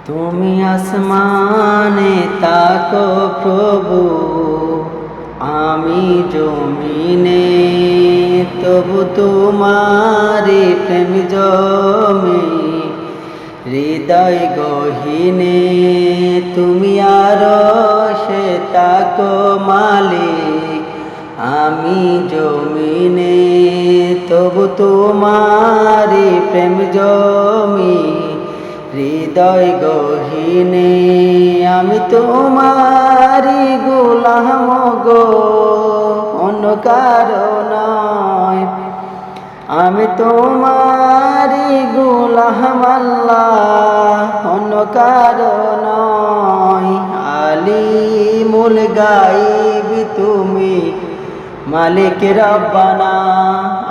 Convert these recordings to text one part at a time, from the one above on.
তুমি আসমানে তাকো প্রভু, আমি জমিনে, তবু তোমারি প্রেম জমে হৃদয় গহীনে। তুমি আরশে তাকো মালিক, আমি জমিনে, তবু তোমারি প্রেম জমি হৃদয় গহীনে। আমি তোমারি গোলাম গো, অন্য কারো নয়। আমি তোমারি গোলাম আল্লাহ, অন্য কারো নয়। আলিমুল গায়ব তুমি, মালিক রব্বানা।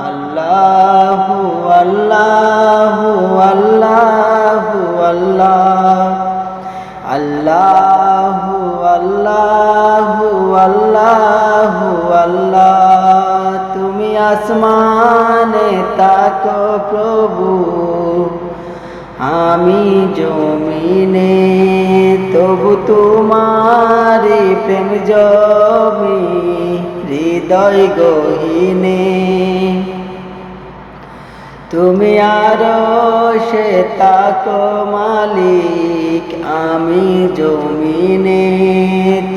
আল্লাহু আল্লাহু আল্লাহু আল্লাহ, আল্লাহু আল্লাহু আল্লাহু আল্লাহ। তুমি আসমানে তাকো প্রভু, আমি জমিনে, তবু তোমারি প্রেম জমি হৃদয় গহীনে। তুমি আরশে তাকো মালিক, আমি জমিনে,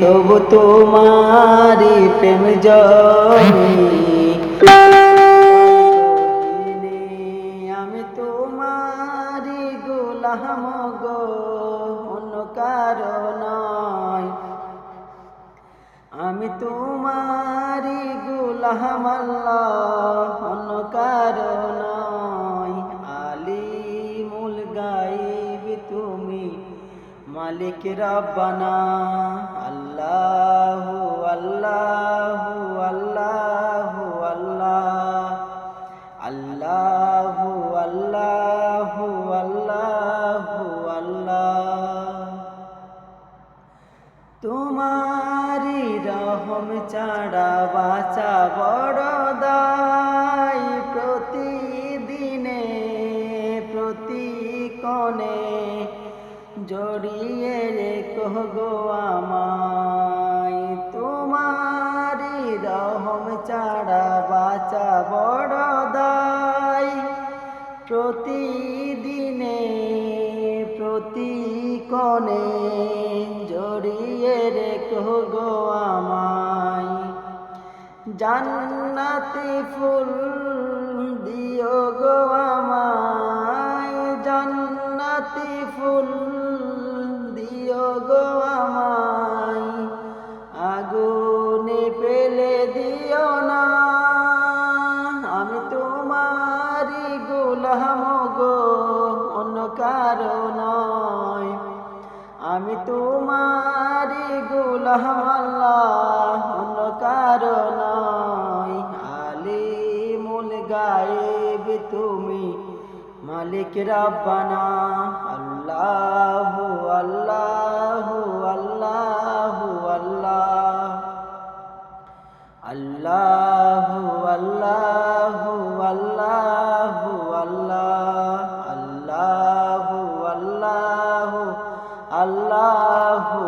তবু তোমারি প্রেম জমি। আমি তোমারি গোলাম গো, অন্য কারো নয়। আমি তোমারি গোলাম আল্লাহ, অন্য কারো নয়। আলিমুল গায়ব তুমি, মালিক রব্বানা। আল্লাহু আল্লাহু আল্লাহু আল্লাহ, আল্লাহু আল্লাহু আল্লাহু আল্লাহ। তোমারি রহম ছাড়া বাঁচা বড় দায়। প্রতিদিনে প্রতিক্ষণে জড়িয়ে রেখো গো আমায়। তোমারি রহম ছাড়া বাঁচা বড় দায়। প্রতিদিনে প্রতিক্ষণে জড়িয়ে রেখো গো আমায়। জান্নাতি ফুল দিও গো আমায়, জান্নাতি ফুল দিও গো আমায়। আগুনে ফেলে দিও না, আমি তোমারি গোলাম গো, অন্য কারো নয়। আমি তোমারি গোলাম আল্লাহ, অন্য কারো নয়। আলিমুল গায়ব তুমি, মালিক রব্বানা। আল্লাহু আল্লাহু আল্লাহু আল্লাহ, আল্লাহু আল্লাহু আল্লাহু আল্লাহ, আল্লাহু আল্লাহু আল্লাহু